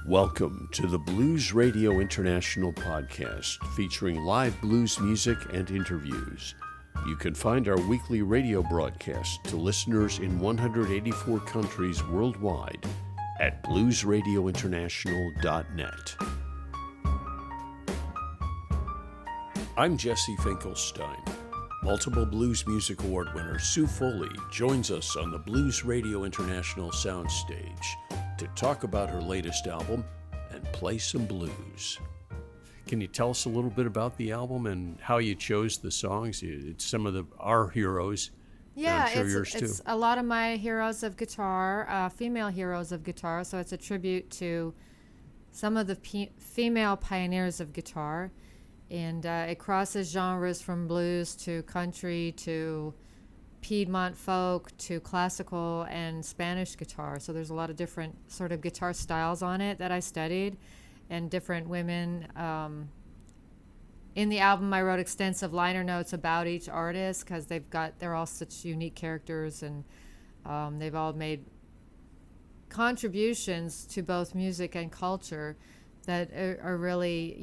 Welcome to the Blues Radio International podcast, featuring live blues music and interviews. You can find our weekly radio broadcast to listeners in 184 countries worldwide at bluesradiointernational.net. I'm Jesse Finkelstein. Multiple Blues Music Award winner Sue Foley joins us on the Blues Radio International SoundStage to talk about her latest album and play some blues. Can you tell us a little bit about the album and how you chose the songs? It's some of our heroes. Yeah, I'm sure yours it's too. a lot of my heroes of guitar, female heroes of guitar. So it's a tribute to some of the female pioneers of guitar. And it crosses genres from blues to country to Piedmont folk to classical and Spanish guitar. So there's a lot of different sort of guitar styles on it that I studied, and different women. In the album, I wrote extensive liner notes about each artist because they're all such unique characters, and they've all made contributions to both music and culture that are really,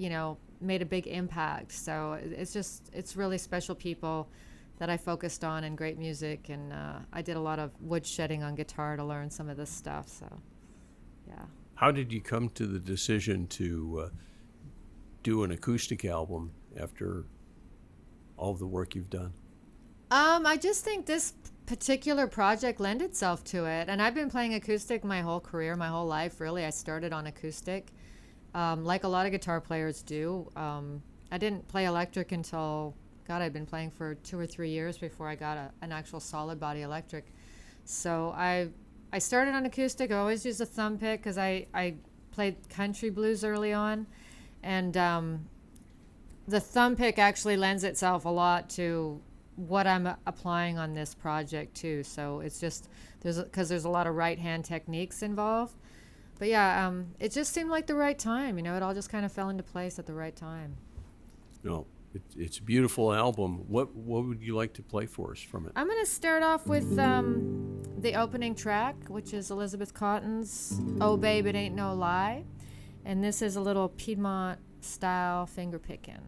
made a big impact. So it's really special people that I focused on, and great music, and I did a lot of woodshedding on guitar to learn some of this stuff. So, yeah. How did you come to the decision to do an acoustic album after all the work you've done? I just think this particular project lent itself to it, and I've been playing acoustic my whole career, my whole life, really. I started on acoustic, like a lot of guitar players do. I didn't play electric until, I'd been playing for 2 or 3 years before I got an actual solid body electric. So I started on acoustic. I always used a thumb pick because I played country blues early on. And the thumb pick actually lends itself a lot to what I'm applying on this project too. So it's just, because there's a lot of right-hand techniques involved. But yeah, it just seemed like the right time. It all just kind of fell into place at the right time. No. It's a beautiful album. What would you like to play for us from it? I'm going to start off with the opening track, which is Elizabeth Cotton's "Oh Babe, It Ain't No Lie." And this is a little Piedmont-style finger picking.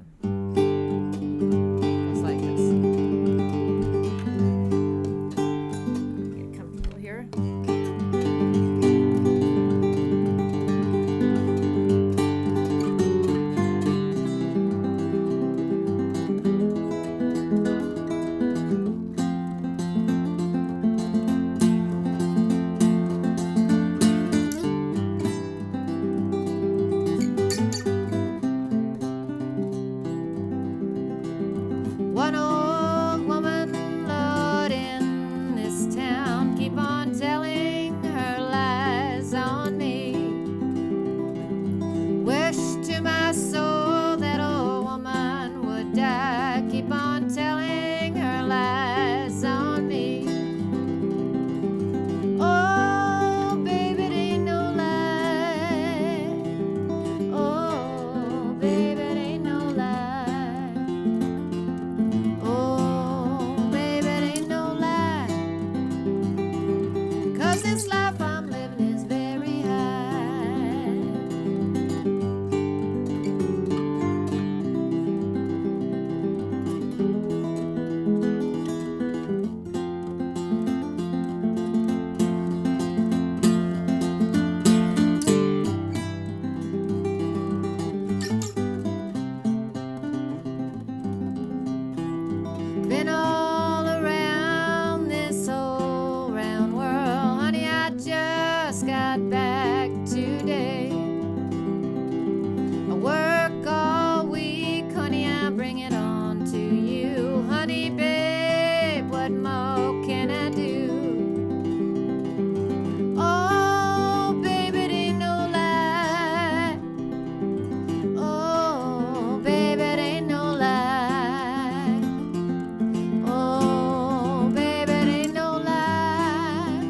Goes like this. Get comfortable here. One old woman, Lord, in this town, keep on telling her lies on me. Wish to my soul that old woman would die. Keep on telling her lies on me. Oh, baby, it ain't no lie. Oh, baby, it ain't no lie. Oh, baby, it ain't no lie. 'Cause this life I'm living is very high. Been all around this whole round world, honey, I just got back today. I work all week, honey, I bring it on to you. Honey, babe, what more can I do? Oh, baby, it ain't no lie. Oh, baby, it ain't no lie. Oh, baby, it ain't no lie.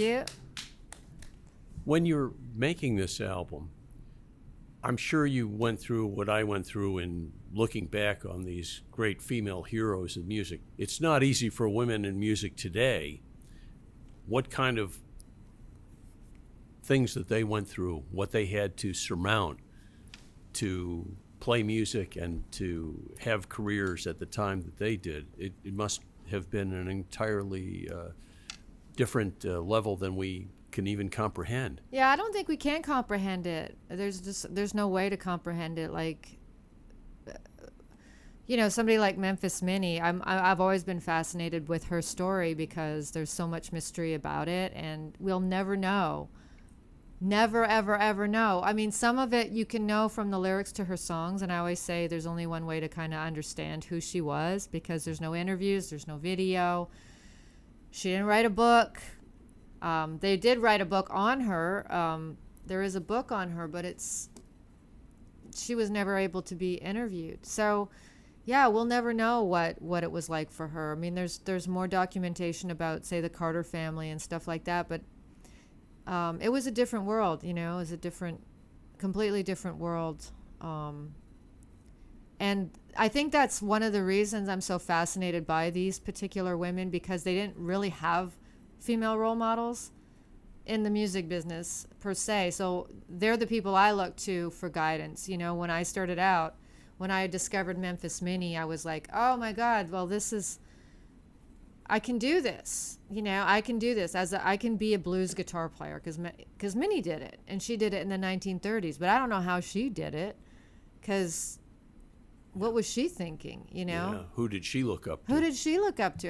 you. When you're making this album, I'm sure you went through what I went through in looking back on these great female heroes of music. It's not easy for women in music today. What kind of things that they went through, what they had to surmount to play music and to have careers at the time that they did, it must have been an entirely different level than we can even comprehend. Yeah, I don't think we can comprehend it. There's no way to comprehend it. Like, somebody like Memphis Minnie, I've always been fascinated with her story because there's so much mystery about it, and we'll never know. Never, ever, ever know. I mean, some of it you can know from the lyrics to her songs, and I always say there's only one way to kind of understand who she was, because there's no interviews, there's no video. She didn't write a book. They did write a book on her. There is a book on her, but she was never able to be interviewed. So, yeah, we'll never know what it was like for her. I mean, there's more documentation about, say, the Carter family and stuff like that, but it was a different world, it was a completely different world. And I think that's one of the reasons I'm so fascinated by these particular women, because they didn't really have female role models in the music business per se. So they're the people I look to for guidance. When I started out, when I discovered Memphis Minnie, I was like, oh my God, well, I can do this. I can do this. I can be a blues guitar player, because Minnie did it, and she did it in the 1930s. But I don't know how she did it, because what was she thinking? Yeah. Who did she look up to?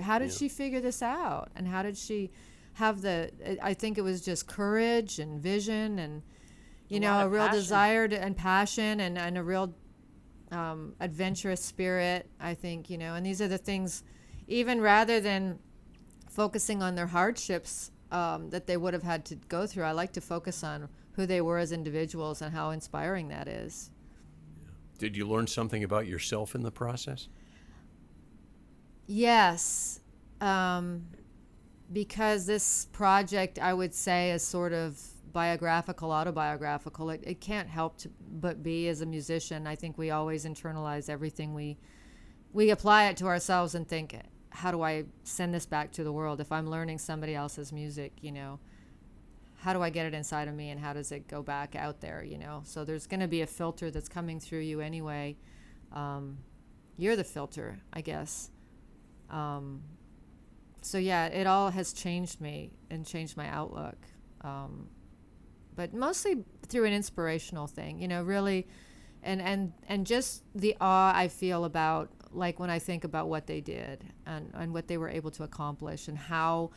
How did she figure this out? And how did she have I think it was just courage and vision and, a real desire and passion and a real adventurous spirit, I think, and these are the things, even rather than focusing on their hardships that they would have had to go through, I like to focus on who they were as individuals and how inspiring that is. Did you learn something about yourself in the process? Yes, because this project, I would say, is sort of autobiographical. It can't help but be. As a musician, I think we always internalize everything. We apply it to ourselves and think, how do I send this back to the world? If I'm learning somebody else's music, how do I get it inside of me, and how does it go back out there, So there's going to be a filter that's coming through you anyway. You're the filter, I guess. So yeah, it all has changed me and changed my outlook. But mostly through an inspirational thing, really, and just the awe I feel about, like, when I think about what they did and what they were able to accomplish, and how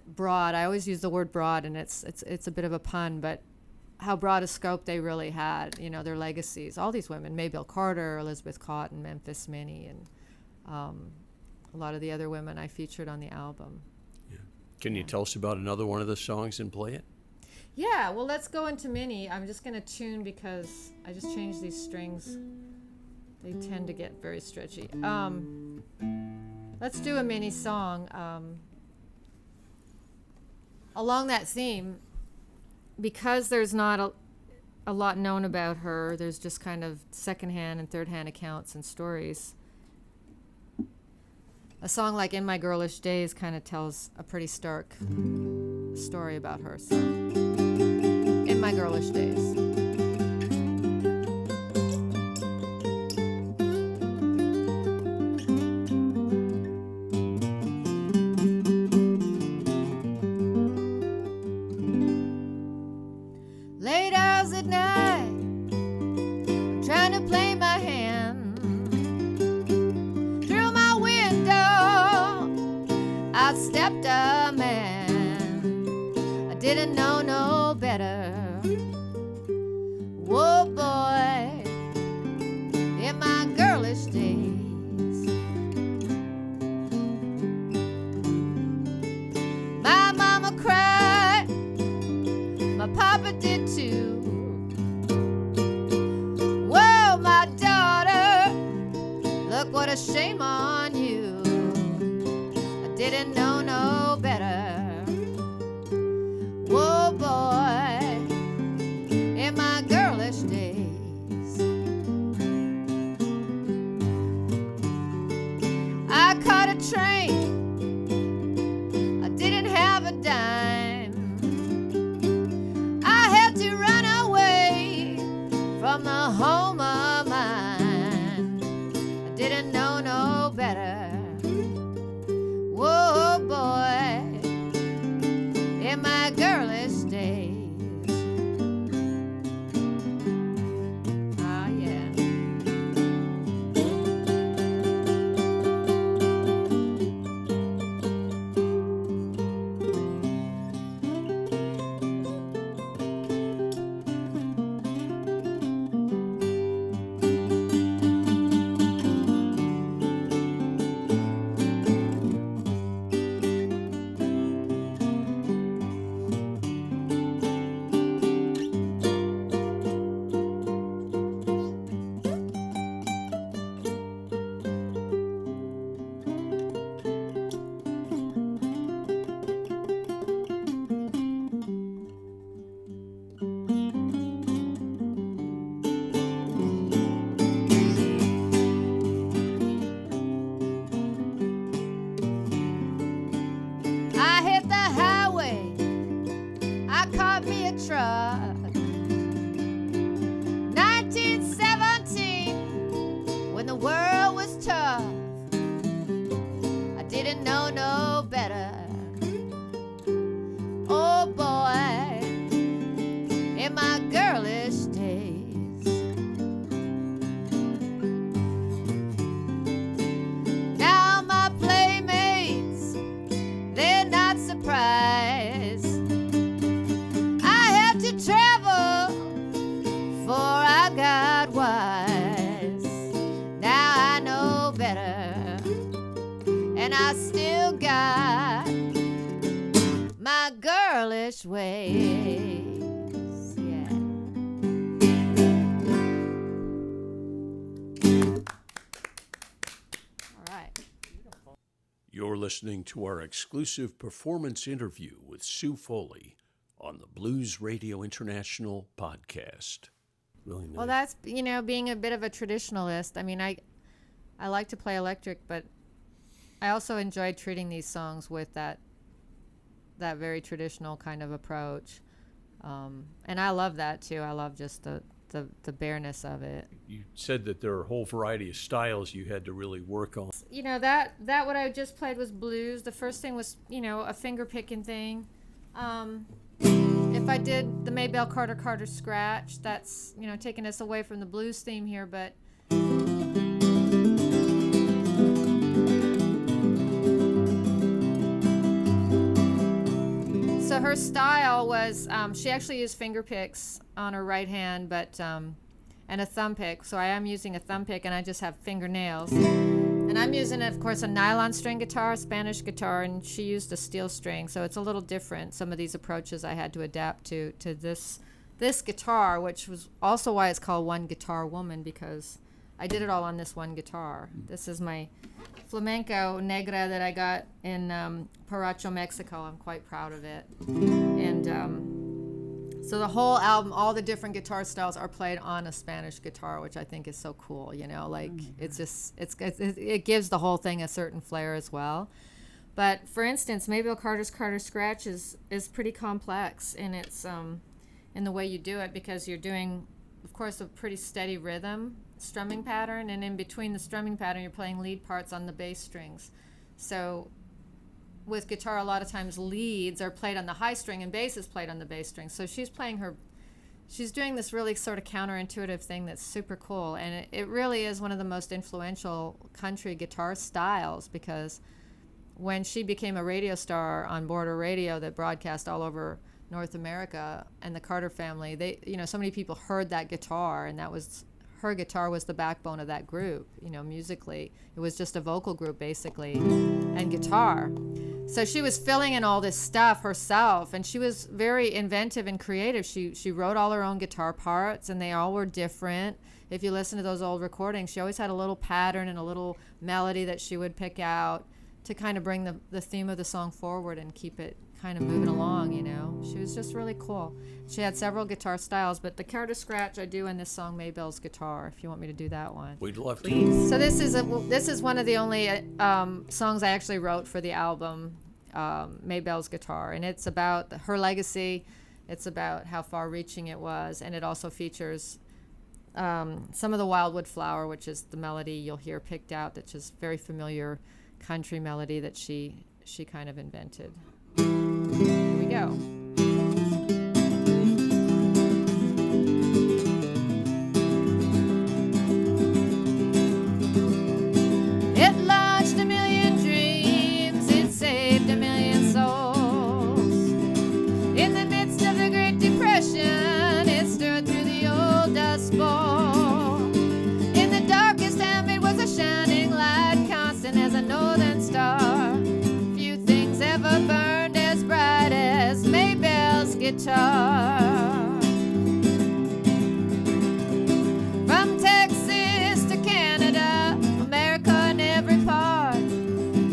broad, I always use the word broad, and it's a bit of a pun, but how broad a scope they really had, their legacies. All these women, Maybelle Carter, Elizabeth Cotton, Memphis Minnie, and a lot of the other women I featured on the album. Yeah. Can you tell us about another one of the songs and play it? Yeah, well, let's go into Minnie. I'm just going to tune, because I just changed these strings. They tend to get very stretchy. Let's do a Minnie song. Along that theme, because there's not a lot known about her, there's just kind of secondhand and third-hand accounts and stories. A song like In My Girlish Days kind of tells a pretty stark story about her. So, In My Girlish Days. Late hours at night, I'm trying to play my hand. Through my window, out stepped a man. I didn't know no better. Whoa, boy, in my girlish days. My mama cried, my papa did too. Whoa, my daughter, look what a shame on you. I didn't know no better. from the home of mine. I didn't know no better. Whoa, boy, in my girlish days. Ah, yeah. I hit the highway, I caught me a truck. 1917, when the world was tough. I didn't know no better. Oh boy, in my girlish days. Now my playmates, they're not surprised. I had to travel for I got wise. Now I know better, and I still got my girlish ways. Yeah. All right. You're listening to our exclusive performance interview with Sue Foley on the Blues Radio International podcast. Really nice. Well, that's, being a bit of a traditionalist. I mean, I like to play electric, but I also enjoy treating these songs with that very traditional kind of approach. And I love that too. I love just the bareness of it. You said that there are a whole variety of styles you had to really work on. That what I just played was blues. The first thing was, a finger picking thing. If I did the Maybelle Carter scratch, that's, taking us away from the blues theme here, but so her style was, she actually used finger picks on her right hand, but and a thumb pick. So I am using a thumb pick, and I just have fingernails. And I'm using, of course, a nylon string guitar, a Spanish guitar, and she used a steel string. So it's a little different. Some of these approaches I had to adapt to this guitar, which was also why it's called One Guitar Woman, because I did it all on this one guitar. This is my flamenco negra that I got in Paracho, Mexico. I'm quite proud of it. And so the whole album, all the different guitar styles are played on a Spanish guitar, which I think is so cool. It's just it gives the whole thing a certain flair as well. But for instance, Maybelle Carter's scratch is pretty complex in its in the way you do it, because you're doing, of course, a pretty steady rhythm strumming pattern, and in between the strumming pattern you're playing lead parts on the bass strings. So with guitar, a lot of times leads are played on the high string and bass is played on the bass string. So she's doing this really sort of counterintuitive thing that's super cool, and it really is one of the most influential country guitar styles, because when she became a radio star on Border Radio that broadcast all over North America, and the Carter family, so many people heard that guitar, and her guitar was the backbone of that group. Musically, it was just a vocal group basically, and guitar. So she was filling in all this stuff herself, and she was very inventive and creative. She wrote all her own guitar parts, and they all were different. If you listen to those old recordings, she always had a little pattern and a little melody that she would pick out to kind of bring the theme of the song forward and keep it kind of moving along, She was just really cool. She had several guitar styles, but the Carter scratch I do in this song, Maybelle's Guitar, if you want me to do that one. We'd love to. Please. So this is one of the only songs I actually wrote for the album, Maybelle's Guitar, and it's about her legacy. It's about how far-reaching it was, and it also features some of the Wildwood Flower, which is the melody you'll hear picked out, that's just very familiar country melody that she kind of invented. Here we go. It launched a million dreams, it saved a million souls. In the midst of the Great Depression, it stirred through the old Dust Bowl. In the darkest time, it was a shining light, constant as a northern star. Few things ever burned as bright as Maybell's guitar. From Texas to Canada, America in every part,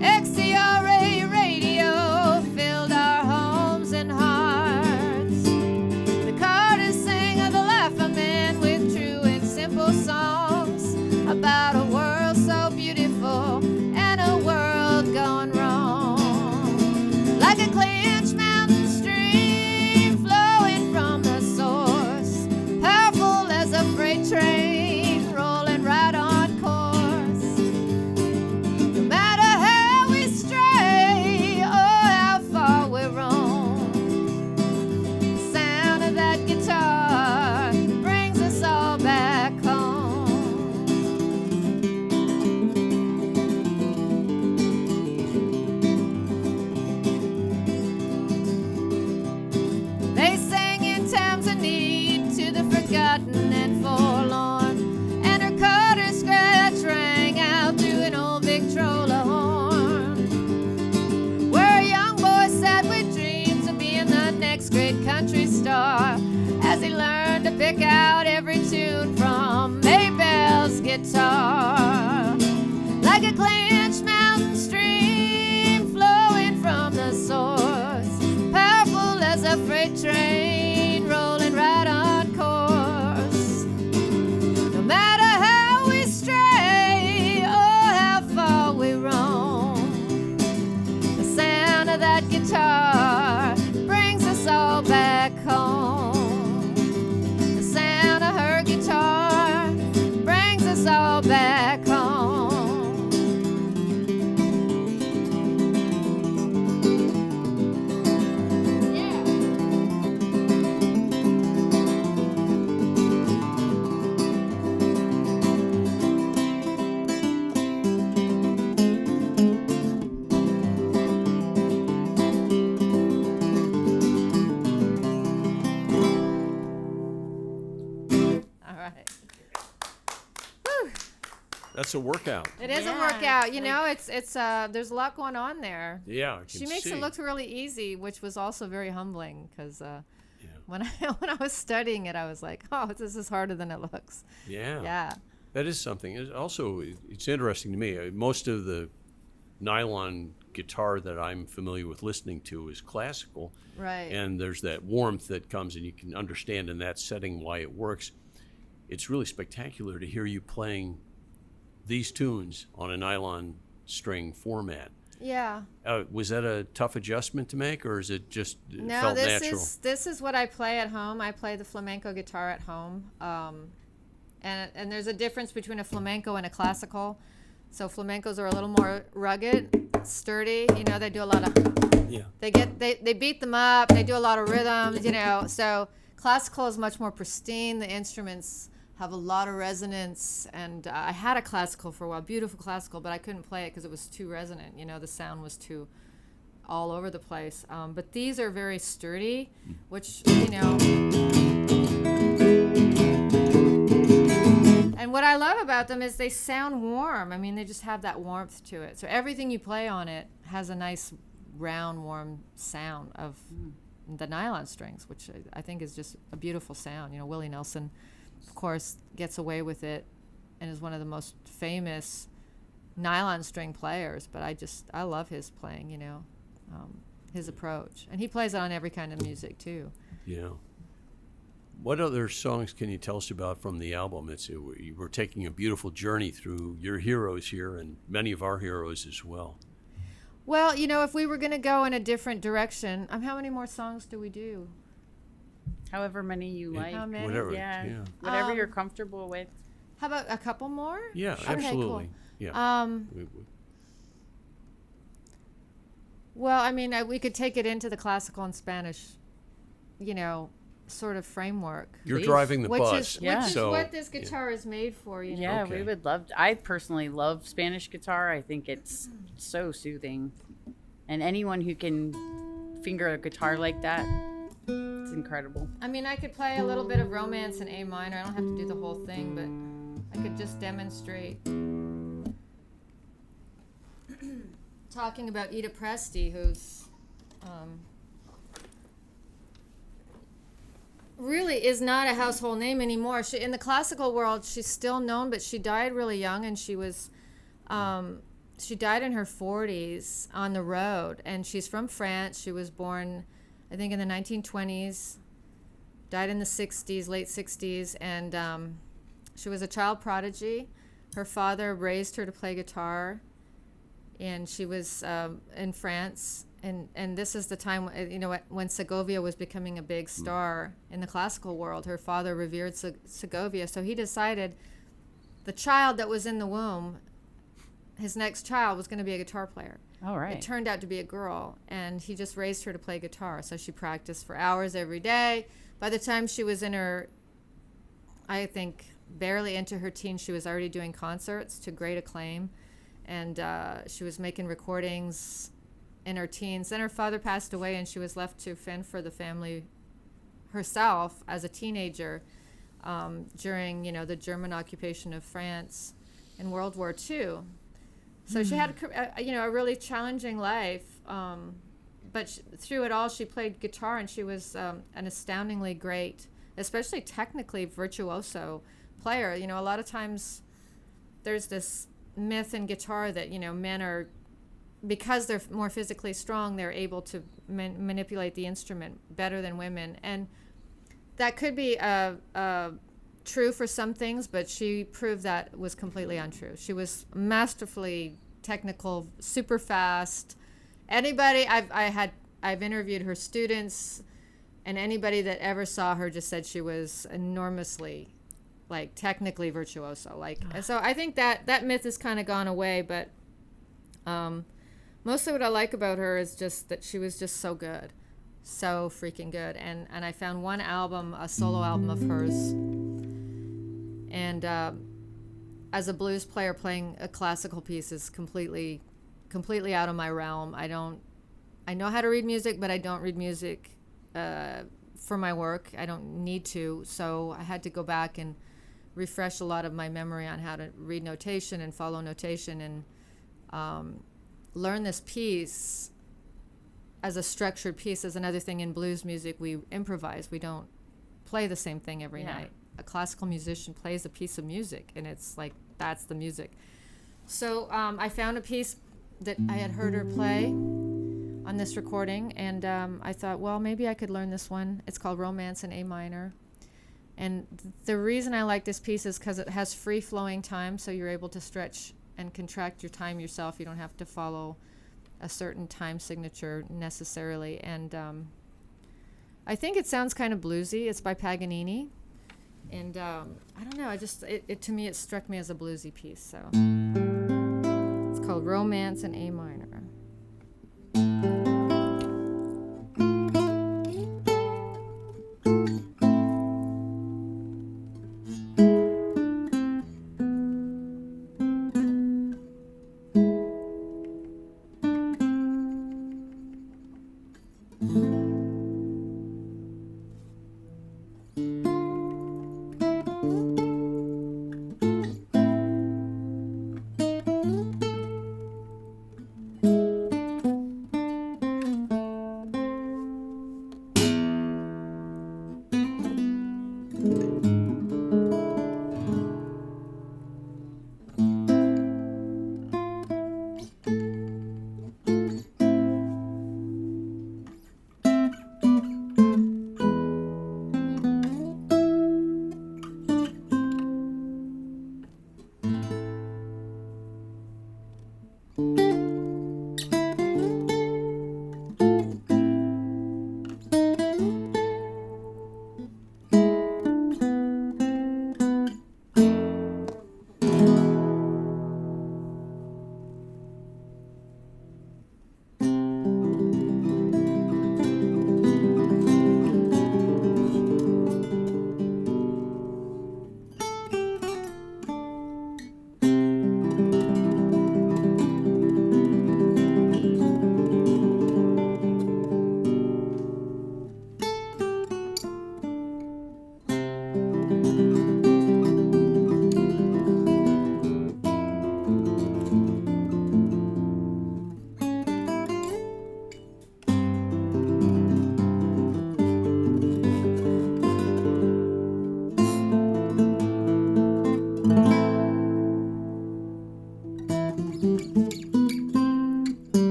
XCRA radio filled our homes and hearts. The Carters sang of the life of man with true and simple songs about a world so beautiful and a world gone wrong. Like a clenched mountain stream flowing from the source, powerful as a freight train rolling right on course. No matter how we stray or how far we roam, the sound of that guitar brings us all back home. They sang in times of need to the forgotten and forlorn, and her Carter scratch rang out through an old Victrola horn, where a young boy sat with dreams of being the next great country star, as he learned to pick out every tune from Maybell's guitar. Like a clenched mountain stream flowing from the source, powerful as a freight train rolling right on course. No matter how we stray or how far we roam, the sound of that guitar brings us all back home. The sound of her guitar brings us all back home. All right. Whew. That's a workout. It is a Yeah, workout. You know, it's there's a lot going on there. Yeah, I can She makes see. it look really easy, which was also very humbling because Yeah. when I was studying it, I was like, oh, this is harder than it looks. Yeah. Yeah. That is something. It's interesting to me. Most of the nylon guitar that I'm familiar with listening to is classical. Right. And there's that warmth that comes, and you can understand in that setting why it works. It's really spectacular to hear you playing these tunes on a nylon string format. Yeah. Was that a tough adjustment to make, or is it just No, felt this natural? this is what I play at home. I play the flamenco guitar at home. And there's a difference between a flamenco and a classical. So flamencos are a little more rugged, sturdy. You know, they do a lot of Yeah. they beat them up. They do a lot of rhythms. You know, so classical is much more pristine. The instruments have a lot of resonance. And I had a classical for a while, beautiful classical, but I couldn't play it because it was too resonant. You know, the sound was too all over the place. But these are very sturdy, which, you know. And what I love about them is they sound warm. I mean, they just have that warmth to it. So everything you play on it has a nice, round, warm sound of the nylon strings, which I think is just a beautiful sound. You know, Willie Nelson, of course, gets away with it and is one of the most famous nylon string players. But I love his playing, you know, his approach. And he plays it on every kind of music, too. Yeah. What other songs can you tell us about from the album? We're taking a beautiful journey through your heroes here and many of our heroes as well. Well, you know, if we were going to go in a different direction, how many more songs do we do? However many you like. How many? Whatever. Yeah. Yeah. Whatever you're comfortable with. How about a couple more? Yeah, Okay, absolutely. cool. Yeah. Well, I mean, we could take it into the classical and Spanish, sort of framework. You're Please. driving the Which bus. is, Yeah. which is So, what this guitar is made for, Yeah, Okay. we would love I personally love Spanish guitar. I think it's so soothing. And anyone who can finger a guitar like that, it's incredible. I mean, I could play a little bit of Romance in A minor. I don't have to do the whole thing, but I could just demonstrate. Talking about Ida Presti, who's really is not a household name anymore. In the classical world, she's still known, but she died really young, and she died in her 40s on the road. And she's from France. She was born, I think, in the 1920s. Died in the 60s, late 60s, and she was a child prodigy. Her father raised her to play guitar, and she was in France. And this is the time, when Segovia was becoming a big star in the classical world. Her father revered Segovia, so he decided the child that was in the womb, his next child, was going to be a guitar player. All right. It turned out to be a girl, and he just raised her to play guitar. So she practiced for hours every day. By the time she was in her, I think, barely into her teens, she was already doing concerts to great acclaim. And she was making recordings in her teens. Then her father passed away, and she was left to fend for the family herself as a teenager during, the German occupation of France in World War II. So she had, a really challenging life, but through it all, she played guitar, and she was an astoundingly great, especially technically virtuoso player. A lot of times there's this myth in guitar that, men are, because they're more physically strong, they're able to manipulate the instrument better than women. And that could be true for some things, but she proved that was completely untrue. She was masterfully technical, super fast. Anybody I've interviewed her students, and anybody that ever saw her just said she was enormously, technically virtuoso. And so I think that myth has kind of gone away, but mostly what I like about her is just that she was just so good, so freaking good. And I found one album, a solo album of hers, and as a blues player, playing a classical piece is completely out of my realm. I know how to read music, but I don't read music for my work. I don't need to, so I had to go back and refresh a lot of my memory on how to read notation and follow notation, and learn this piece as a structured piece. Is another thing in blues music. We improvise. We don't play the same thing every night. A classical musician plays a piece of music, and it's that's the music. So I found a piece that I had heard her play on this recording, and I thought, well, maybe I could learn this one. It's called Romance in A minor. And the reason I like this piece is because it has free-flowing time, so you're able to stretch and contract your time yourself. You don't have to follow a certain time signature necessarily. And I think it sounds kind of bluesy. It's by Paganini. And I don't know, to me, it struck me as a bluesy piece. So it's called Romance in A minor.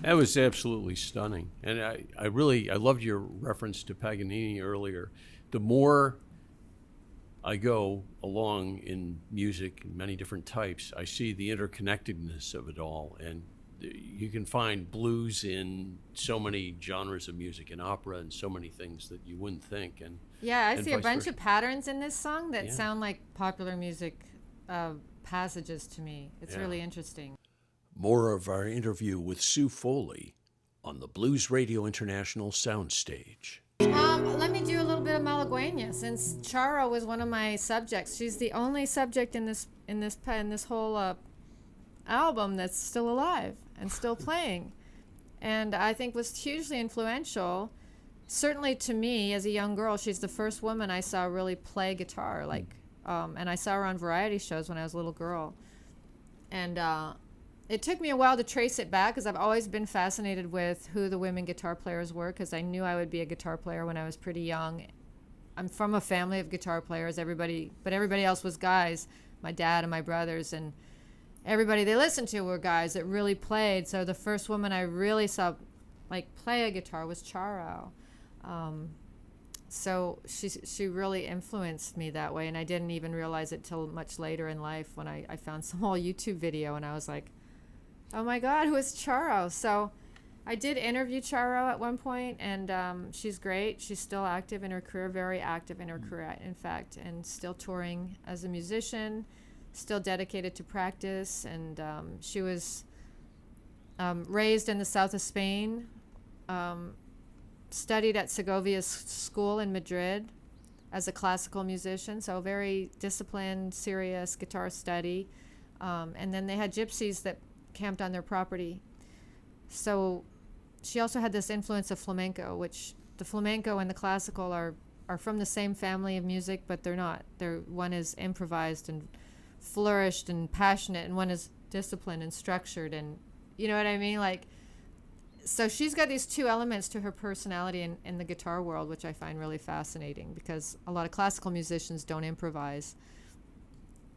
That was absolutely stunning. And I loved your reference to Paganini earlier. The more I go along in music, many different types, I see the interconnectedness of it all. And you can find blues in so many genres of music, and opera, and so many things that you wouldn't think. And yeah, I and see a vice bunch versa. of patterns in this song that Yeah. sound like popular music passages to me. It's Yeah. really interesting. More of our interview with Sue Foley on the Blues Radio International SoundStage. Let me do a little bit of Malagueña, since Charo was one of my subjects. She's the only subject in this whole album that's still alive and still playing, and I think was hugely influential. Certainly to me, as a young girl, she's the first woman I saw really play guitar. And I saw her on variety shows when I was a little girl, and it took me a while to trace it back, because I've always been fascinated with who the women guitar players were, because I knew I would be a guitar player when I was pretty young. I'm from a family of guitar players, but everybody else was guys, my dad and my brothers, and everybody they listened to were guys that really played. So the first woman I really saw play a guitar was Charo. So she really influenced me that way, and I didn't even realize it till much later in life when I found some old YouTube video, and I was like, oh my God, who is Charo? So I did interview Charo at one point, and she's great. She's still active in her career, very active in her career, in fact, and still touring as a musician, still dedicated to practice. And she was raised in the south of Spain, studied at Segovia's school in Madrid as a classical musician, so very disciplined, serious guitar study. And then they had gypsies that camped on their property. So she also had this influence of flamenco, which the flamenco and the classical are from the same family of music, but they're not. One is improvised and flourished and passionate, and one is disciplined and structured, and you know what I mean? So she's got these two elements to her personality in the guitar world, which I find really fascinating, because a lot of classical musicians don't improvise,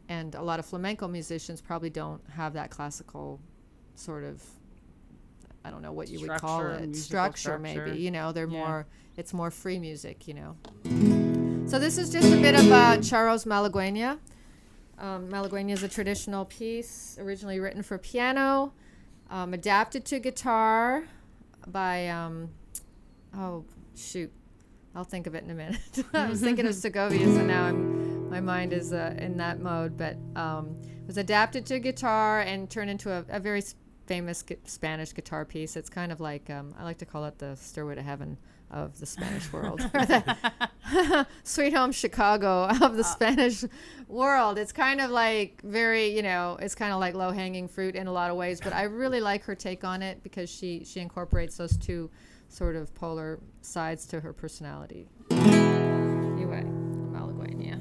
and a lot of flamenco musicians probably don't have that classical sort of, I don't know what you would call it, structure maybe. They're it's more free music, So this is just a bit of Charo's Malagueña. Malagueña is a traditional piece originally written for piano, adapted to guitar by, I'll think of it in a minute. I was thinking of Segovia, so now my mind is in that mode, but it was adapted to guitar and turned into a very famous Spanish guitar piece. It's kind of like, I like to call it the Stairway to Heaven of the Spanish world, or the Sweet Home Chicago of the Spanish world. It's kind of like very, it's kind of like low-hanging fruit in a lot of ways, but I really like her take on it, because she incorporates those two sort of polar sides to her personality. Anyway, Malagueña.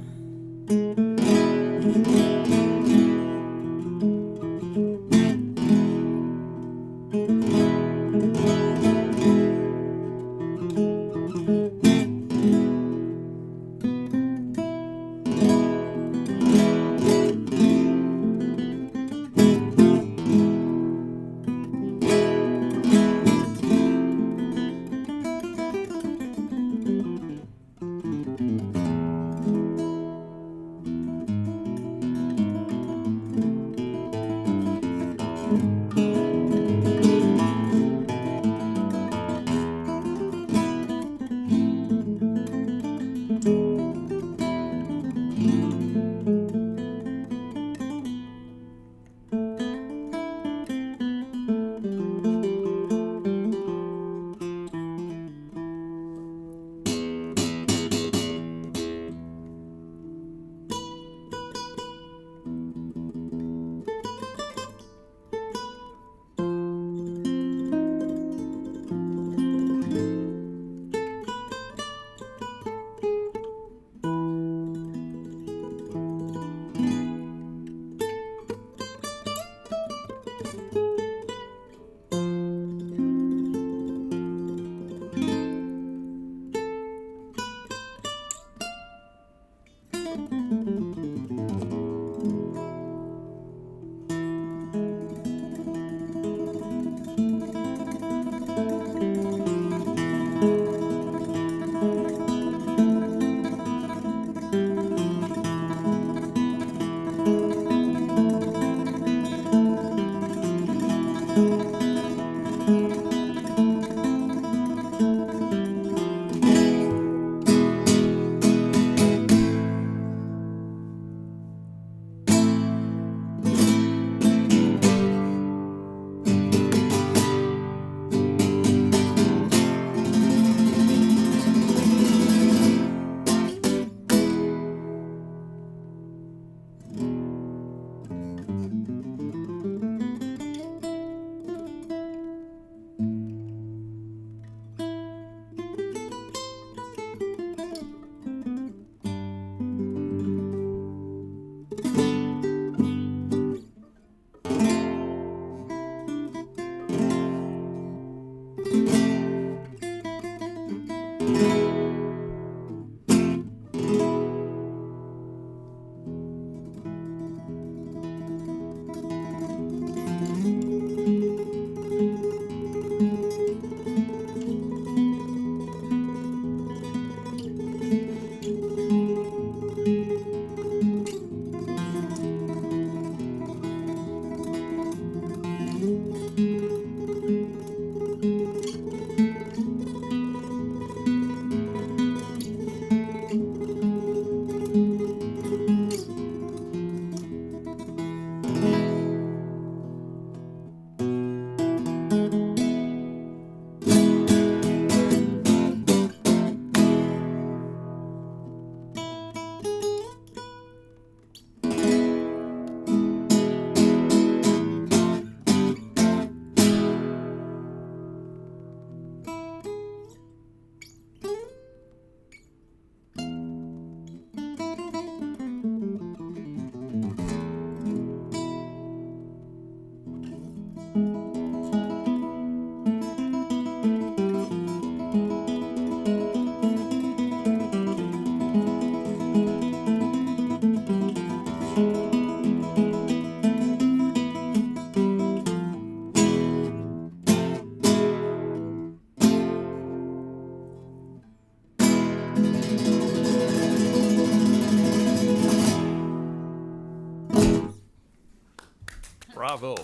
Bravo.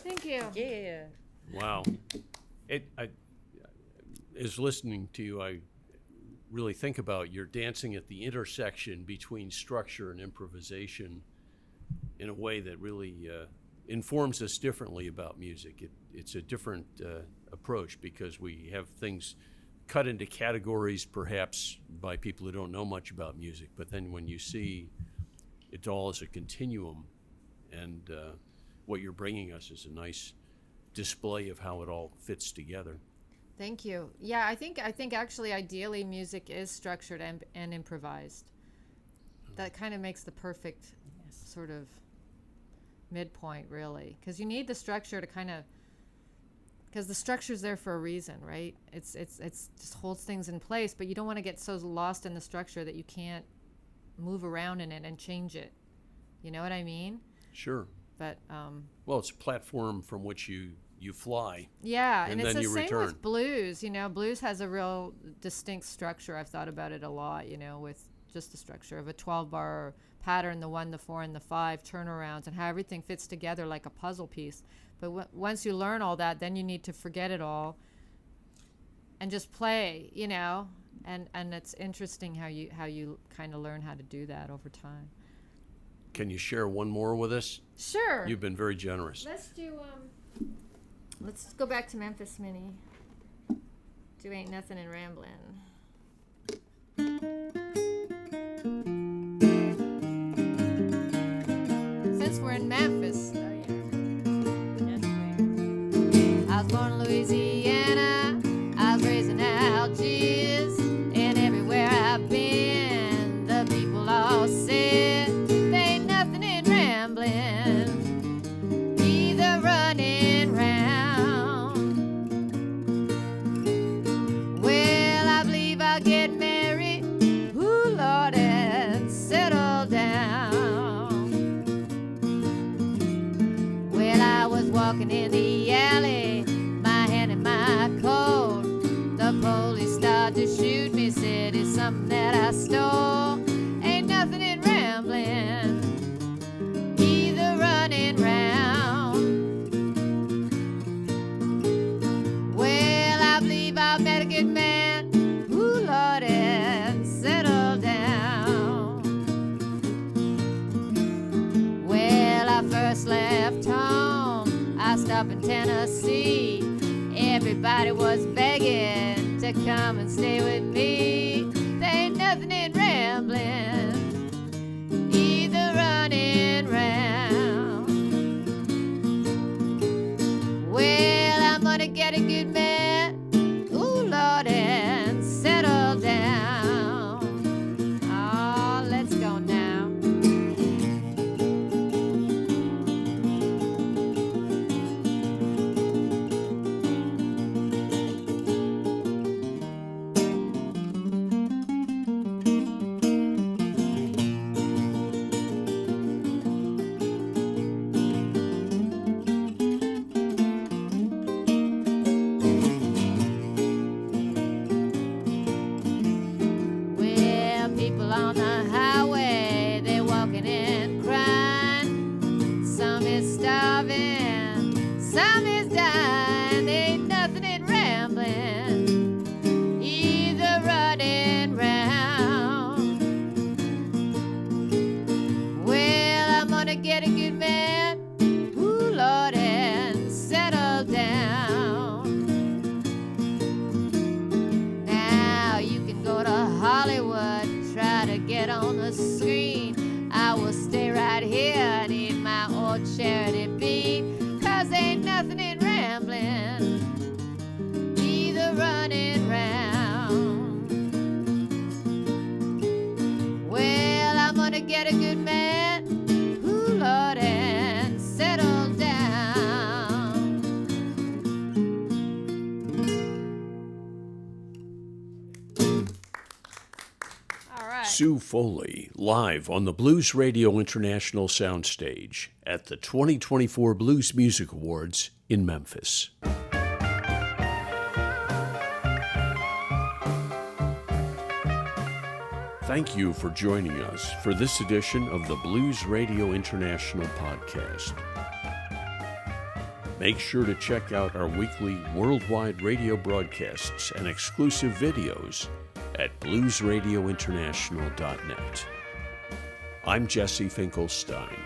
Thank you. Yeah. Wow. As listening to you, I really think about you're dancing at the intersection between structure and improvisation in a way that really informs us differently about music. It's a different approach because we have things cut into categories perhaps by people who don't know much about music, but then when you see it all as a continuum and what you're bringing us is a nice display of how it all fits together. Thank you. Yeah, I think actually ideally music is structured and improvised. That kind of makes the perfect sort of midpoint, really, because you need the structure to kind of, because the structure's there for a reason, right? It's just holds things in place, but you don't want to get so lost in the structure that you can't move around in it and change it. You know what I mean? Sure. But well, it's a platform from which you fly. Yeah, and and then it's the you same return. with blues. You know, blues has a real distinct structure. I've thought about it a lot. You know, with just the structure of a 12-bar pattern, the 1, the 4, and the 5 turnarounds, and how everything fits together like a puzzle piece. But once you learn all that, then you need to forget it all and just play. You know, and it's interesting how you kind of learn how to do that over time. Can you share one more with us? Sure. You've been very generous. Let's do let's go back to Memphis, Minnie. Do Ain't Nothing in Ramblin'. Since we're in Memphis. Oh, yeah. Yes, please. I was born in Louisiana. I was raised in Algiers. And everywhere I've been, the people all said, there ain't nothing in rambling, either running round. Well, I believe I'll get married, ooh, Lord, and settle down. Well, I was walking in the alley, my hand in my coat. The police started to shoot me, said it's something that I stole. up in Tennessee. Everybody was begging to come and stay with me. There ain't nothing in rambling, either running round. Well, I'm gonna get a good man, ooh Lord, and settle down. Oh, let's go now. Get a good man, ooh Lord, and settle down. Now you can go to Hollywood, try to get on the screen. I will stay right here and eat my old charity bean, 'cause ain't nothing in rambling, either running round. Well, I'm gonna get a good man, Lord, and settle down. All right. Sue Foley, live on the Blues Radio International SoundStage at the 2024 Blues Music Awards in Memphis. Thank you for joining us for this edition of the Blues Radio International podcast. Make sure to check out our weekly worldwide radio broadcasts and exclusive videos at bluesradiointernational.net. I'm Jesse Finkelstein.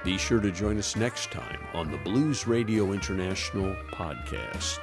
Be sure to join us next time on the Blues Radio International podcast.